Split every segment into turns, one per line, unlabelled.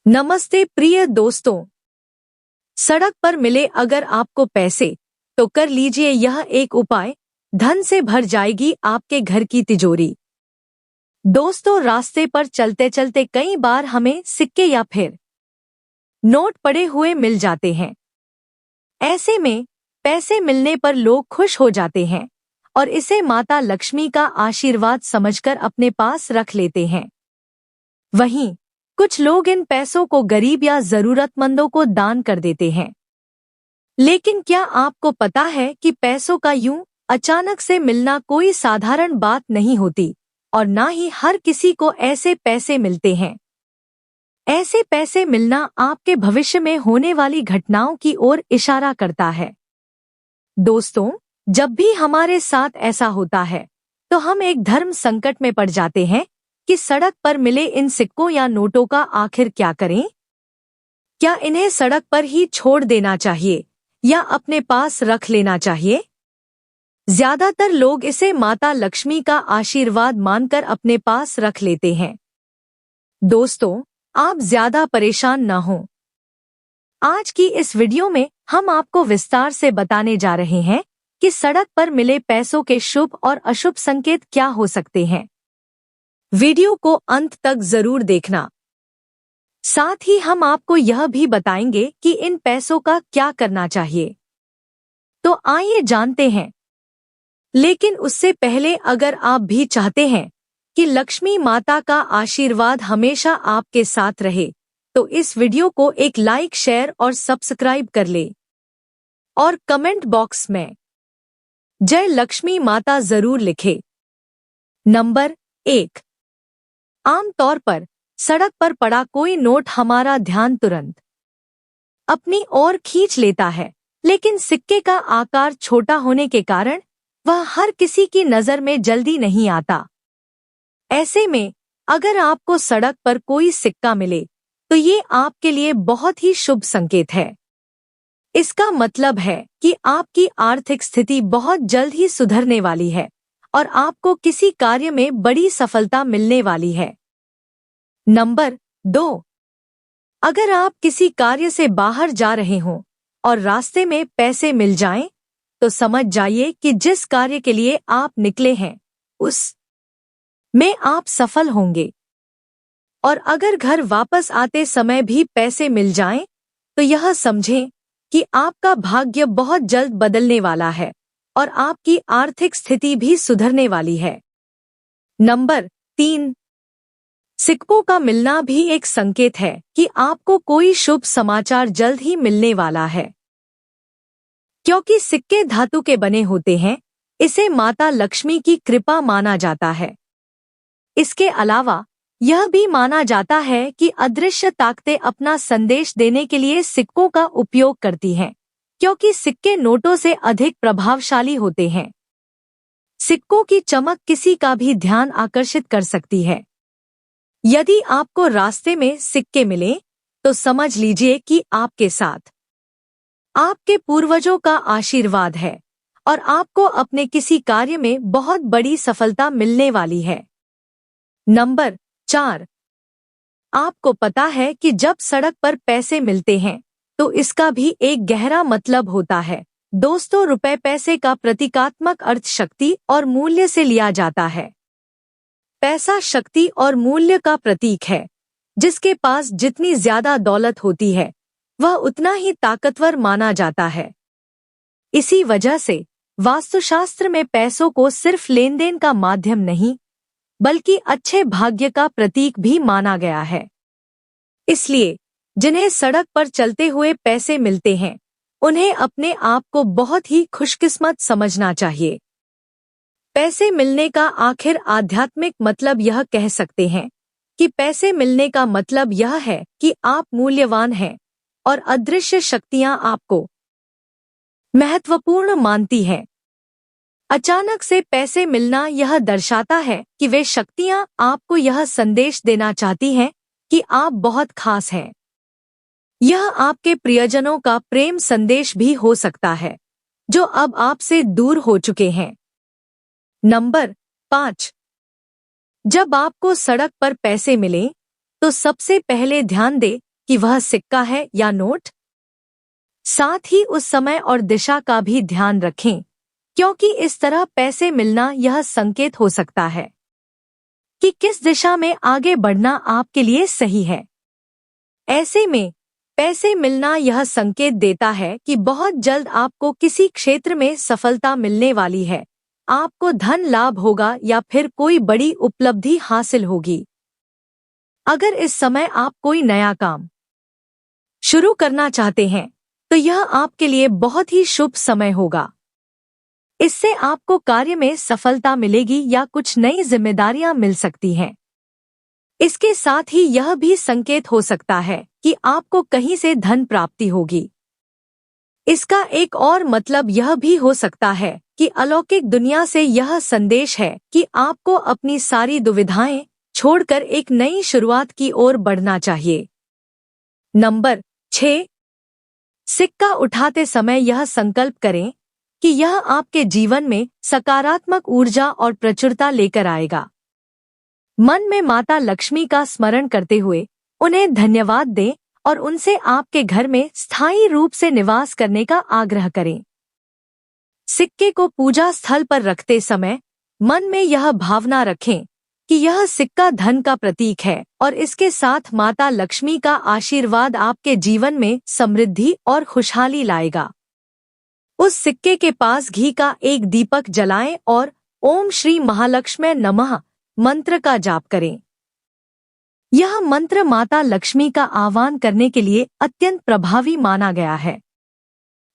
नमस्ते प्रिय दोस्तों। सड़क पर मिले अगर आपको पैसे तो कर लीजिए यह एक उपाय, धन से भर जाएगी आपके घर की तिजोरी। दोस्तों, रास्ते पर चलते चलते कई बार हमें सिक्के या फिर नोट पड़े हुए मिल जाते हैं। ऐसे में पैसे मिलने पर लोग खुश हो जाते हैं और इसे माता लक्ष्मी का आशीर्वाद समझकर अपने पास रख लेते हैं। वहीं कुछ लोग इन पैसों को गरीब या जरूरतमंदों को दान कर देते हैं। लेकिन क्या आपको पता है कि पैसों का यूं अचानक से मिलना कोई साधारण बात नहीं होती और ना ही हर किसी को ऐसे पैसे मिलते हैं। ऐसे पैसे मिलना आपके भविष्य में होने वाली घटनाओं की ओर इशारा करता है। दोस्तों, जब भी हमारे साथ ऐसा होता है तो हम एक धर्म संकट में पड़ जाते हैं कि सड़क पर मिले इन सिक्कों या नोटों का आखिर क्या करें? क्या इन्हें सड़क पर ही छोड़ देना चाहिए या अपने पास रख लेना चाहिए? ज्यादातर लोग इसे माता लक्ष्मी का आशीर्वाद मानकर अपने पास रख लेते हैं। दोस्तों, आप ज्यादा परेशान न हों। आज की इस वीडियो में हम आपको विस्तार से बताने जा रहे हैं कि सड़क पर मिले पैसों के शुभ और अशुभ संकेत क्या हो सकते हैं। वीडियो को अंत तक जरूर देखना। साथ ही हम आपको यह भी बताएंगे कि इन पैसों का क्या करना चाहिए। तो आइए जानते हैं। लेकिन उससे पहले अगर आप भी चाहते हैं कि लक्ष्मी माता का आशीर्वाद हमेशा आपके साथ रहे तो इस वीडियो को एक लाइक, शेयर और सब्सक्राइब कर ले और कमेंट बॉक्स में जय लक्ष्मी माता जरूर लिखे। नंबर 1। आमतौर पर सड़क पर पड़ा कोई नोट हमारा ध्यान तुरंत अपनी ओर खींच लेता है, लेकिन सिक्के का आकार छोटा होने के कारण वह हर किसी की नजर में जल्दी नहीं आता। ऐसे में अगर आपको सड़क पर कोई सिक्का मिले तो ये आपके लिए बहुत ही शुभ संकेत है। इसका मतलब है कि आपकी आर्थिक स्थिति बहुत जल्द ही सुधरने वाली है और आपको किसी कार्य में बड़ी सफलता मिलने वाली है। नंबर 2। अगर आप किसी कार्य से बाहर जा रहे हों और रास्ते में पैसे मिल जाएं, तो समझ जाइए कि जिस कार्य के लिए आप निकले हैं उस में आप सफल होंगे। और अगर घर वापस आते समय भी पैसे मिल जाएं, तो यह समझें कि आपका भाग्य बहुत जल्द बदलने वाला है और आपकी आर्थिक स्थिति भी सुधरने वाली है। नंबर 3। सिक्कों का मिलना भी एक संकेत है कि आपको कोई शुभ समाचार जल्द ही मिलने वाला है। क्योंकि सिक्के धातु के बने होते हैं, इसे माता लक्ष्मी की कृपा माना जाता है। इसके अलावा यह भी माना जाता है कि अदृश्य ताकतें अपना संदेश देने के लिए सिक्कों का उपयोग करती हैं, क्योंकि सिक्के नोटों से अधिक प्रभावशाली होते हैं। सिक्कों की चमक किसी का भी ध्यान आकर्षित कर सकती है। यदि आपको रास्ते में सिक्के मिले तो समझ लीजिए कि आपके साथ आपके पूर्वजों का आशीर्वाद है और आपको अपने किसी कार्य में बहुत बड़ी सफलता मिलने वाली है। नंबर 4। आपको पता है कि जब सड़क पर पैसे मिलते हैं तो इसका भी एक गहरा मतलब होता है। दोस्तों, रुपए पैसे का प्रतीकात्मक अर्थ शक्ति और मूल्य से लिया जाता है। पैसा शक्ति और मूल्य का प्रतीक है। जिसके पास जितनी ज्यादा दौलत होती है वह उतना ही ताकतवर माना जाता है। इसी वजह से वास्तुशास्त्र में पैसों को सिर्फ लेन देन का माध्यम नहीं बल्कि अच्छे भाग्य का प्रतीक भी माना गया है। इसलिए जिन्हें सड़क पर चलते हुए पैसे मिलते हैं उन्हें अपने आप को बहुत ही खुशकिस्मत समझना चाहिए। पैसे मिलने का आखिर आध्यात्मिक मतलब यह कह सकते हैं कि पैसे मिलने का मतलब यह है कि आप मूल्यवान हैं और अदृश्य शक्तियां आपको महत्वपूर्ण मानती हैं। अचानक से पैसे मिलना यह दर्शाता है कि वे शक्तियां आपको यह संदेश देना चाहती हैं कि आप बहुत खास हैं। यह आपके प्रियजनों का प्रेम संदेश भी हो सकता है जो अब आपसे दूर हो चुके हैं। नंबर 5। जब आपको सड़क पर पैसे मिलें तो सबसे पहले ध्यान दें कि वह सिक्का है या नोट। साथ ही उस समय और दिशा का भी ध्यान रखें, क्योंकि इस तरह पैसे मिलना यह संकेत हो सकता है कि किस दिशा में आगे बढ़ना आपके लिए सही है। ऐसे में पैसे मिलना यह संकेत देता है कि बहुत जल्द आपको किसी क्षेत्र में सफलता मिलने वाली है, आपको धन लाभ होगा या फिर कोई बड़ी उपलब्धि हासिल होगी। अगर इस समय आप कोई नया काम शुरू करना चाहते हैं तो यह आपके लिए बहुत ही शुभ समय होगा। इससे आपको कार्य में सफलता मिलेगी या कुछ नई जिम्मेदारियां मिल सकती हैं। इसके साथ ही यह भी संकेत हो सकता है कि आपको कहीं से धन प्राप्ति होगी। इसका एक और मतलब यह भी हो सकता है कि अलौकिक दुनिया से यह संदेश है कि आपको अपनी सारी दुविधाएं छोड़कर एक नई शुरुआत की ओर बढ़ना चाहिए। नंबर 6, सिक्का उठाते समय यह संकल्प करें कि यह आपके जीवन में सकारात्मक ऊर्जा और प्रचुरता लेकर आएगा। मन में माता लक्ष्मी का स्मरण करते हुए उन्हें धन्यवाद दें और उनसे आपके घर में स्थायी रूप से निवास करने का आग्रह करें। सिक्के को पूजा स्थल पर रखते समय मन में यह भावना रखें कि यह सिक्का धन का प्रतीक है और इसके साथ माता लक्ष्मी का आशीर्वाद आपके जीवन में समृद्धि और खुशहाली लाएगा। उस सिक्के के पास घी का एक दीपक जलाएं और ओम श्री महालक्ष्मी नमः मंत्र का जाप करें। यह मंत्र माता लक्ष्मी का आह्वान करने के लिए अत्यंत प्रभावी माना गया है।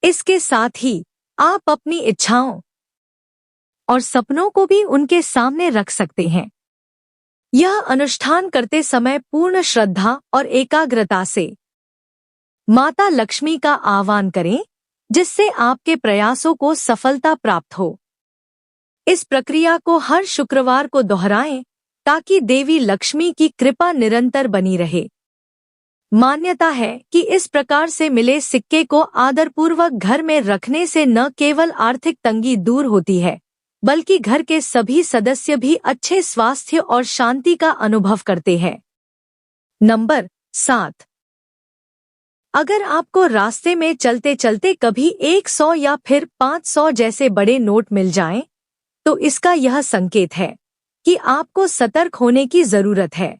इसके साथ ही आप अपनी इच्छाओं और सपनों को भी उनके सामने रख सकते हैं। यह अनुष्ठान करते समय पूर्ण श्रद्धा और एकाग्रता से माता लक्ष्मी का आह्वान करें, जिससे आपके प्रयासों को सफलता प्राप्त हो। इस प्रक्रिया को हर शुक्रवार को दोहराएं ताकि देवी लक्ष्मी की कृपा निरंतर बनी रहे। मान्यता है कि इस प्रकार से मिले सिक्के को आदरपूर्वक घर में रखने से न केवल आर्थिक तंगी दूर होती है, बल्कि घर के सभी सदस्य भी अच्छे स्वास्थ्य और शांति का अनुभव करते हैं। नंबर 7, अगर आपको रास्ते में चलते चलते कभी 100 या फिर 500 जैसे बड़े नोट मिल जाएं, तो इसका यह संकेत है कि आपको सतर्क होने की जरूरत है।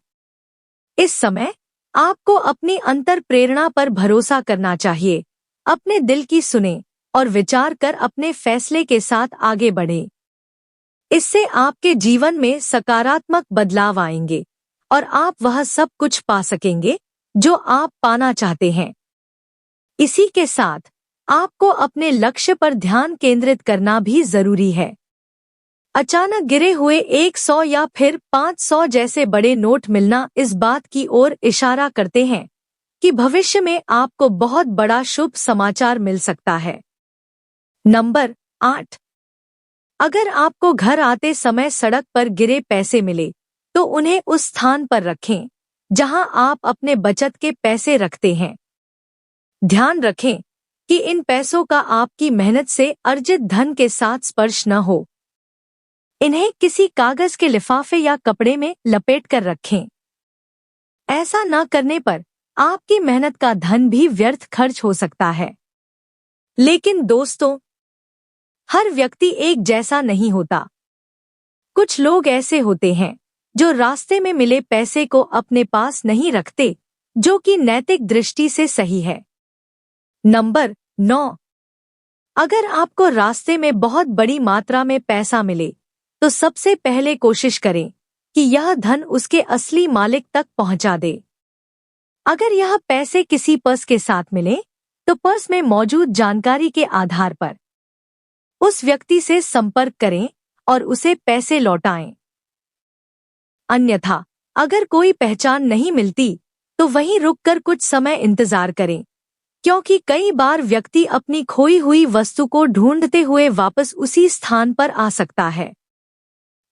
इस समय आपको अपनी अंतर प्रेरणा पर भरोसा करना चाहिए, अपने दिल की सुने और विचार कर अपने फैसले के साथ आगे बढ़ें। इससे आपके जीवन में सकारात्मक बदलाव आएंगे और आप वह सब कुछ पा सकेंगे जो आप पाना चाहते हैं। इसी के साथ आपको अपने लक्ष्य पर ध्यान केंद्रित करना भी जरूरी है। अचानक गिरे हुए 100 या फिर 500 जैसे बड़े नोट मिलना इस बात की ओर इशारा करते हैं कि भविष्य में आपको बहुत बड़ा शुभ समाचार मिल सकता है। नंबर 8, अगर आपको घर आते समय सड़क पर गिरे पैसे मिले तो उन्हें उस स्थान पर रखें जहां आप अपने बचत के पैसे रखते हैं। ध्यान रखें कि इन पैसों का आपकी मेहनत से अर्जित धन के साथ स्पर्श न हो। इन्हें किसी कागज के लिफाफे या कपड़े में लपेट कर रखें। ऐसा न करने पर आपकी मेहनत का धन भी व्यर्थ खर्च हो सकता है। लेकिन दोस्तों, हर व्यक्ति एक जैसा नहीं होता। कुछ लोग ऐसे होते हैं जो रास्ते में मिले पैसे को अपने पास नहीं रखते, जो कि नैतिक दृष्टि से सही है। नंबर 9, अगर आपको रास्ते में बहुत बड़ी मात्रा में पैसा मिले तो सबसे पहले कोशिश करें कि यह धन उसके असली मालिक तक पहुंचा दे। अगर यह पैसे किसी पर्स के साथ मिले तो पर्स में मौजूद जानकारी के आधार पर उस व्यक्ति से संपर्क करें और उसे पैसे लौटाएं। अन्यथा अगर कोई पहचान नहीं मिलती तो वहीं रुककर कुछ समय इंतजार करें, क्योंकि कई बार व्यक्ति अपनी खोई हुई वस्तु को ढूंढते हुए वापस उसी स्थान पर आ सकता है।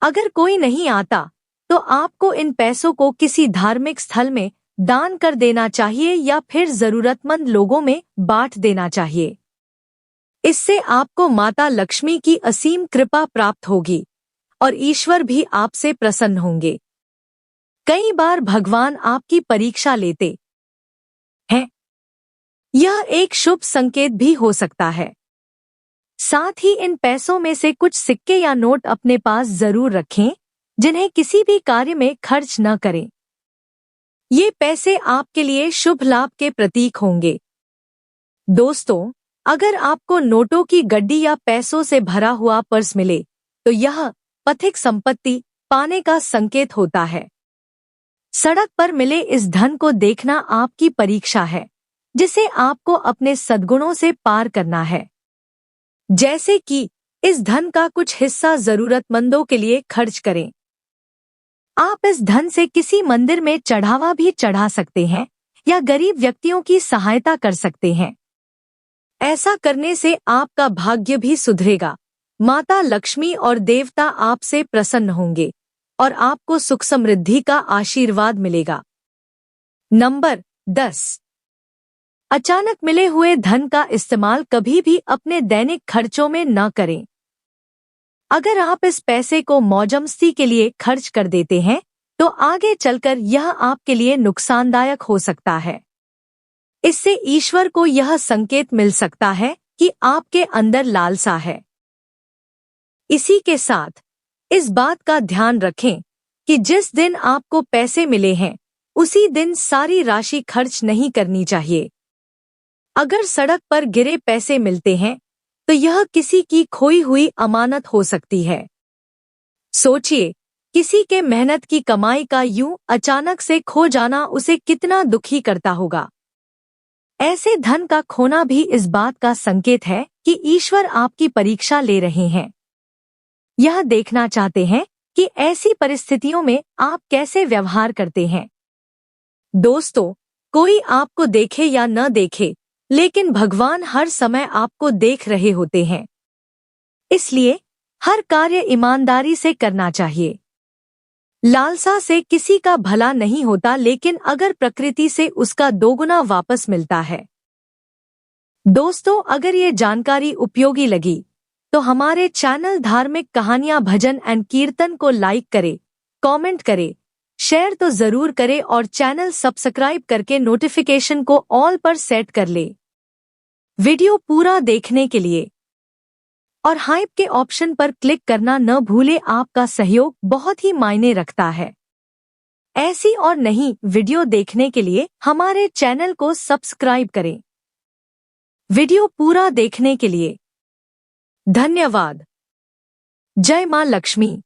अगर कोई नहीं आता तो आपको इन पैसों को किसी धार्मिक स्थल में दान कर देना चाहिए या फिर जरूरतमंद लोगों में बांट देना चाहिए। इससे आपको माता लक्ष्मी की असीम कृपा प्राप्त होगी और ईश्वर भी आपसे प्रसन्न होंगे। कई बार भगवान आपकी परीक्षा लेते यह एक शुभ संकेत भी हो सकता है। साथ ही इन पैसों में से कुछ सिक्के या नोट अपने पास जरूर रखें, जिन्हें किसी भी कार्य में खर्च न करें। ये पैसे आपके लिए शुभ लाभ के प्रतीक होंगे। दोस्तों, अगर आपको नोटों की गड्डी या पैसों से भरा हुआ पर्स मिले, तो यह पैतृक संपत्ति पाने का संकेत होता है। सड़क पर मिले इस धन को देखना आपकी परीक्षा है, जिसे आपको अपने सद्गुणों से पार करना है। जैसे कि इस धन का कुछ हिस्सा जरूरतमंदों के लिए खर्च करें। आप इस धन से किसी मंदिर में चढ़ावा भी चढ़ा सकते हैं या गरीब व्यक्तियों की सहायता कर सकते हैं। ऐसा करने से आपका भाग्य भी सुधरेगा, माता लक्ष्मी और देवता आपसे प्रसन्न होंगे और आपको सुख समृद्धि का आशीर्वाद मिलेगा। नंबर 10। अचानक मिले हुए धन का इस्तेमाल कभी भी अपने दैनिक खर्चों में न करें। अगर आप इस पैसे को मौजमस्ती के लिए खर्च कर देते हैं, तो आगे चलकर यह आपके लिए नुकसानदायक हो सकता है। इससे ईश्वर को यह संकेत मिल सकता है कि आपके अंदर लालसा है। इसी के साथ इस बात का ध्यान रखें कि जिस दिन आपको पैसे मिले हैं, उसी दिन सारी राशि खर्च नहीं करनी चाहिए। अगर सड़क पर गिरे पैसे मिलते हैं, तो यह किसी की खोई हुई अमानत हो सकती है। सोचिए, किसी के मेहनत की कमाई का यूं अचानक से खो जाना उसे कितना दुखी करता होगा। ऐसे धन का खोना भी इस बात का संकेत है कि ईश्वर आपकी परीक्षा ले रहे हैं। यह देखना चाहते हैं कि ऐसी परिस्थितियों में आप कैसे व्यवहार करते हैं। दोस्तों, कोई आपको देखे या न देखे, लेकिन भगवान हर समय आपको देख रहे होते हैं। इसलिए हर कार्य ईमानदारी से करना चाहिए। लालसा से किसी का भला नहीं होता, लेकिन अगर प्रकृति से उसका दोगुना वापस मिलता है। दोस्तों, अगर ये जानकारी उपयोगी लगी, तो हमारे चैनल धार्मिक कहानियां भजन एंड कीर्तन को लाइक करें, कमेंट करें, शेयर तो जरूर करें और चैनल सब्सक्राइब करके नोटिफिकेशन को ऑल पर सेट कर ले। वीडियो पूरा देखने के लिए और हाइप के ऑप्शन पर क्लिक करना न भूले, आपका सहयोग बहुत ही मायने रखता है। ऐसी और नई वीडियो देखने के लिए हमारे चैनल को सब्सक्राइब करें। वीडियो पूरा देखने के लिए धन्यवाद। जय मां लक्ष्मी।